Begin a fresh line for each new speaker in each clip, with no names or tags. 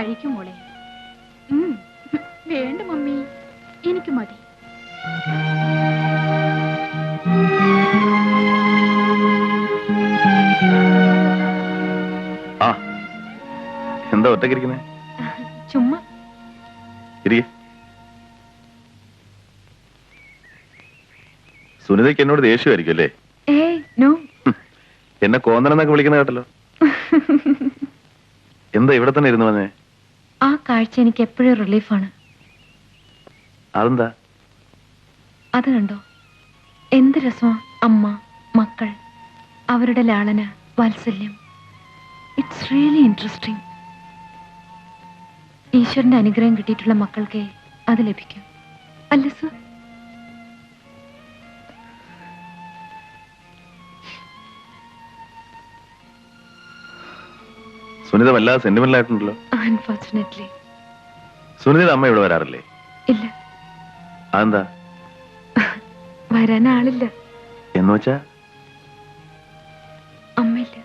കഴിക്കും മോളെ. വേണ്ട മമ്മി, എനിക്ക് മതി.
എന്താ ഒറ്റക്കിരിക്കുന്നേ?
ചുമ്മാ.
സുനിതയ്ക്ക് എന്നോട് ദേഷ്യമായിരിക്കും അല്ലേ? എന്നെ കോന്നനെന്നൊക്കെ വിളിക്കുന്ന കേട്ടല്ലോ. എന്താ ഇവിടെ തന്നെ ഇരുന്നു വന്നേ?
ആ കാഴ്ച എനിക്ക് എപ്പോഴും റിലീഫാണ്.
അതെന്താ?
അത് കണ്ടോ, എന്ത് രസമാ. അമ്മ, മക്കൾ, അവരുടെ ലാളന, വാത്സല്യം. It's really interesting. ഈശ്വരന്റെ അനുഗ്രഹം കിട്ടിയിട്ടുള്ള മക്കൾക്ക് അത് ലഭിക്കും, അല്ല സർ?
സുനിത വല്ലാതെ സെന്റിമെന്റൽ ആയിട്ടുണ്ടല്ലോ.
അൺഫോർച്ചുനേറ്റ്ലി.
സുനിതയുടെ അമ്മ ഇവിടെ വരാറില്ലേ?
ഇല്ല.
അതെന്താ?
വരാൻ ആളില്ല.
എന്ന് വെച്ചാ?
അമ്മയില്ല.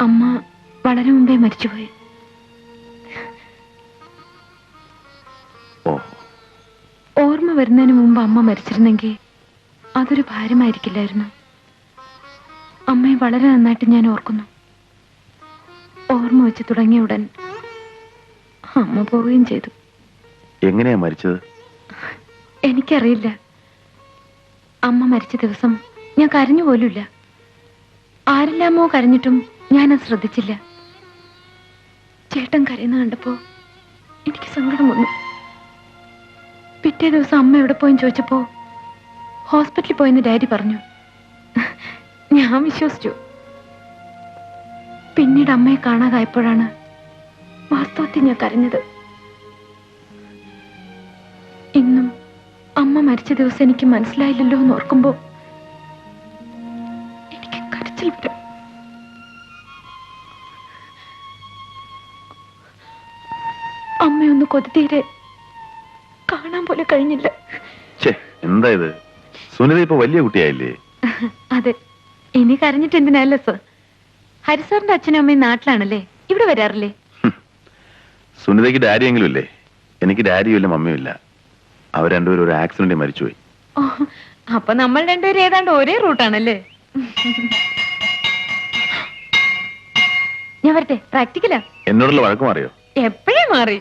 അമ്മ വളരെ മുമ്പേ മരിച്ചുപോയി. ഓർമ്മ വരുന്നതിന് മുമ്പ് അമ്മ മരിച്ചിരുന്നെങ്കിൽ അതൊരു ഭാരമായിരിക്കില്ലായിരുന്നു. അമ്മയെ വളരെ നന്നായിട്ട് ഞാൻ ഓർക്കുന്നു. ഓർമ്മ വെച്ച് തുടങ്ങിയ ഉടൻ അമ്മ പോവുകയും ചെയ്തു.
എങ്ങനെയാ മരിച്ചത്?
എനിക്കറിയില്ല. അമ്മ മരിച്ച ദിവസം ഞാൻ കരഞ്ഞു പോലുമില്ല. ആരെല്ലാമോ കരഞ്ഞിട്ടും ഞാനത് ശ്രദ്ധിച്ചില്ല. ചേട്ടൻ കരയുന്ന കണ്ടപ്പോ എനിക്ക് സങ്കടം വന്നു. പിറ്റേ ദിവസം അമ്മ എവിടെ പോയെന്ന് ചോദിച്ചപ്പോ ഹോസ്പിറ്റലിൽ പോയെന്ന് ഡാഡി പറഞ്ഞു. ഞാൻ വിശ്വസിച്ചു. പിന്നീട് അമ്മയെ കാണാതായപ്പോഴാണ് വാസ്തവത്തിൽ ഞാൻ കരഞ്ഞത്. ഇന്നും അമ്മ മരിച്ച ദിവസം എനിക്ക് മനസ്സിലായില്ലല്ലോ എന്ന് ഓർക്കുമ്പോ എനിക്ക് കരച്ചിൽ വരും. അമ്മയൊന്ന് കൊതിതീരെ കാണാൻ പോലെ കഴിഞ്ഞില്ല.
എന്താ ഇത്? സുനിത ഇപ്പൊ വലിയ കുട്ടിയായില്ലേ?
അതെ. ഇനി കരഞ്ഞിട്ട് എന്തിനല്ല സർ? ഹരിസാറിന്റെ അച്ഛനും അമ്മയും നാട്ടിലാണല്ലേ, ഇവിടെ വരാറില്ലേ?
സുനിതയ്ക്ക് ഡാഡിയെങ്കിലും ഇല്ലേ? എനിക്ക് ഡാഡിയും ഇല്ല, മമ്മിയും ഇല്ല. അവർ രണ്ടുപേരും ഒരു ആക്സിഡന്റിൽ മരിച്ചുപോയി.
അപ്പൊ നമ്മൾ രണ്ടുപേരും ഏതാണ്ട് ഒരേ റൂട്ടാണല്ലേ? ഞാൻ വരട്ടെ, പ്രാക്ടിക്കലാ.
എന്നോടുള്ള വഴക്ക് മാറിയോ?
എപ്പോഴേ മാറി.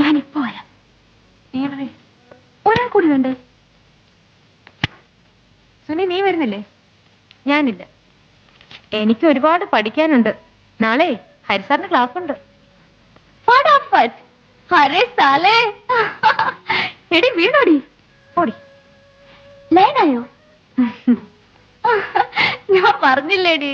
ഞാനിപ്പോ വരാം. ഒരാൾ കൂടി വേണ്ടേ? സുനി, നീ വരുന്നില്ലേ? ഞാനില്ല. എനിക്ക് ഒരുപാട് പഠിക്കാനുണ്ട്. നാളെ ഹരിസാറിന് ക്ലാസ് ഉണ്ട്. എടി വീണോടി. ഓടി. ലൈനായോ? ഞാൻ പറഞ്ഞില്ലേടി.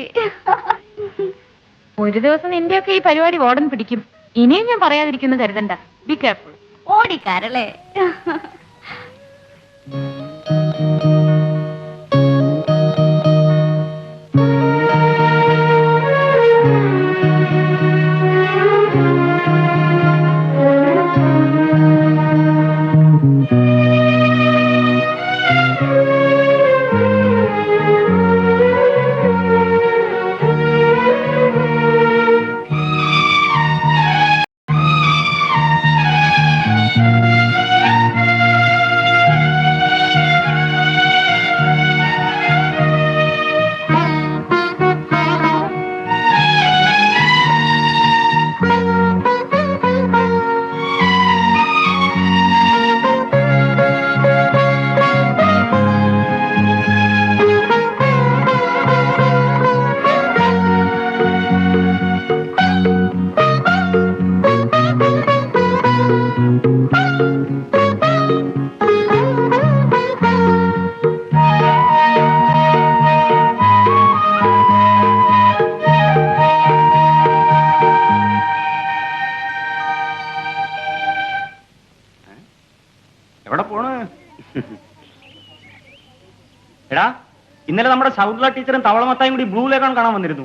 ഒരു ദിവസം നിന്റെയൊക്കെ ഈ പരിപാടി ഓടൻ പിടിക്കും. ഇനിയും ഞാൻ പറയാതിരിക്കുന്നു കരുതണ്ട. Be careful. ഓടിക്കാരല്ലേ?
ഇന്നലെ നമ്മുടെ ശൗദ്ല ടീച്ചറും തവളമത്തായും കൂടി ബ്ലൂ ലേഖനം കാണാൻ വന്നിരുന്നു.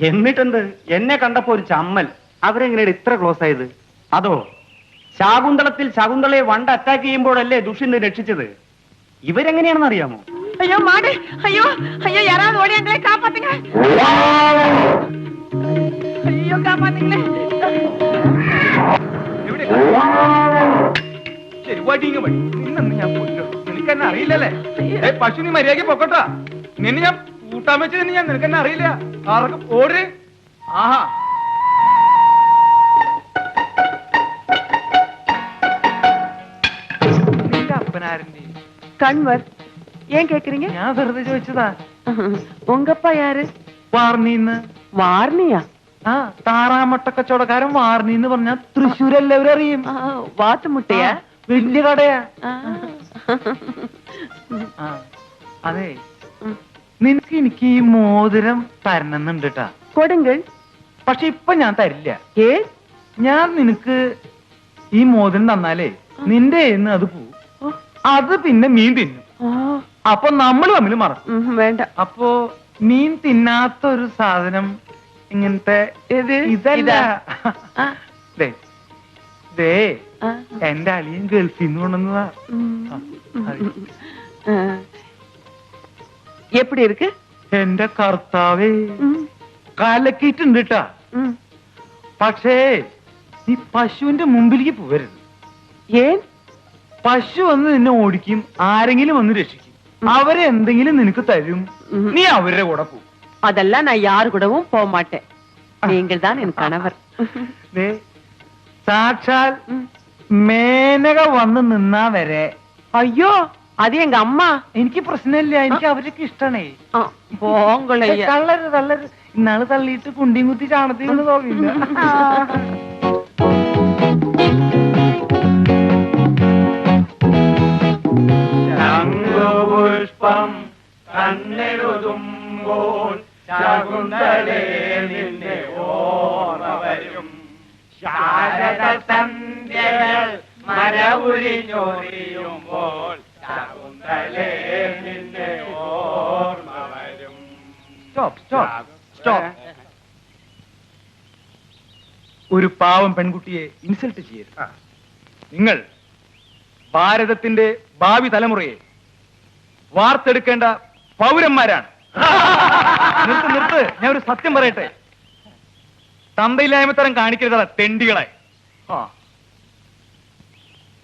എന്നിട്ടെന്ത്, എന്നെ കണ്ടപ്പോ ഒരു ചമ്മൽ.
അവരെങ്ങനെയാണ് ഇത്ര ക്ലോസ് ആയത്?
അതോ, ശാകുന്തളത്തിൽ ശകുന്തളയെ വണ്ട് അറ്റാക്ക് ചെയ്യുമ്പോഴല്ലേ ദുഷ്യന്തൻ രക്ഷിച്ചത്. ഇവരെങ്ങനെയാണെന്ന് അറിയാമോ?
അയ്യോ മാടേ, അയ്യോ അയ്യോ യാരാவது ഓടി ഞങ്ങളെ കാപ്പാത്തുங்க, അയ്യോ കാപ്പാത്തുங்களே.
ഞാൻ നിനക്കെന്നെ അറിയില്ലല്ലേ? പശു നീ മര്യാദക്ക് പൊക്കോട്ടാ. നിന്നെ ഞാൻ കൂട്ടാൻ വെച്ചത് ഞാൻ നിനക്കെന്നെ അറിയില്ല. ആർക്കും ഓടി. ആഹാ, அப்பனாரண்டி
கண்வர் ஏன் கேக்குறீங்க?
ഞാൻ വെറുതെ ചോദിച്ചതാ.
உங்கப்பா யாரு?
വാർണിന്ന്.
വാർണിയാ?
ആ, താറാമട്ട കച്ചവടക്കാരൻ വാർണിന്ന് പറഞ്ഞാ തൃശ്ശൂർ എല്ലാവരും അറിയും.
വാത്തുമുട്ടയാ?
വലിയ കടയാ. അതെ, നിനക്ക് എനിക്ക് ഈ മോതിരം തരണമെന്നുണ്ട് ട്ടാ.
കൊടുങ്കൾ.
പക്ഷെ ഇപ്പൊ ഞാൻ തരില്ല.
ഏ?
ഞാൻ നിനക്ക് ഈ മോതിരം തന്നാലേ നിന്റെ കയ്യിന്ന് അത് പോവും. അത് പിന്നെ മീൻ തിന്നും. അപ്പൊ നമ്മൾ തമ്മിൽ മറക്കും.
വേണ്ട.
അപ്പോ മീൻ തിന്നാത്ത ഒരു സാധനം ഇങ്ങനത്തെ ഇതല്ല. ദേ എന്റെ അളിയൻ ഗൾഫിൽ നിന്ന് കൊണ്ടുവന്നതാ.
எப்படி இருக்கு?
എന്റെ കർത്താവേ, കലക്കിയിട്ടുണ്ട് ട്ടാ. പക്ഷേ ഈ പശുവിന്റെ മുമ്പിലേക്ക് പോവരുത്.
ഏൻ?
പശു വന്ന് നിന്നെ ഓടിക്കും, ആരെങ്കിലും വന്ന് രക്ഷിക്കും. അവരെ എന്തെങ്കിലും നിനക്ക് തരും, നീ അവരുടെ കൂടെ പോകും.
அதெல்லாம் நான் யாரு கூடவும் போக மாட்டேன். நீங்கள் தான் என் கணவர்.
സാക്ഷാൽ മേനക വന്ന് നിന്നാ വരെ.
ஐயோ, அது எங்க அம்மா.
എനിക്ക് പ്രശ്നമില്ല, എനിക്ക് അവരൊക്കെ ഇഷ്ടണേ.
போங்களையா.
തള്ളരുത് തള്ളരുത്. ഇന്നാള് തള്ളിയിട്ട് കുണ്ടിയും കുത്തി ചാണത്തിന് തോന്നില്ല. പുഷ്പം കണ്ണെഴുതുമ്പോൾ ശകുന്തളേ നിന്നെ ഓർമ്മ വരും. ശാരദ സന്ധ്യകൾ മരവുരിഞ്ഞൊറിയുമ്പോൾ ശകുന്തളേ നിന്നെ ഓർമ്മ വരും. Stop stop stop. ഒരു പാവം പെൺകുട്ടിയെ ഇൻസൾട്ട് ചെയ്യരുത്. നിങ്ങൾ ഭാരതത്തിന്റെ ഭാവി തലമുറയെ വാർത്തെടുക്കേണ്ട പൗരന്മാരാണ്. നിർത്ത് നിർത്ത്, ഞാൻ ഒരു സത്യം പറയട്ടെ. തന്തയില്ലായ്മത്തരം കാണിക്കരുതാ തെണ്ടികളെ.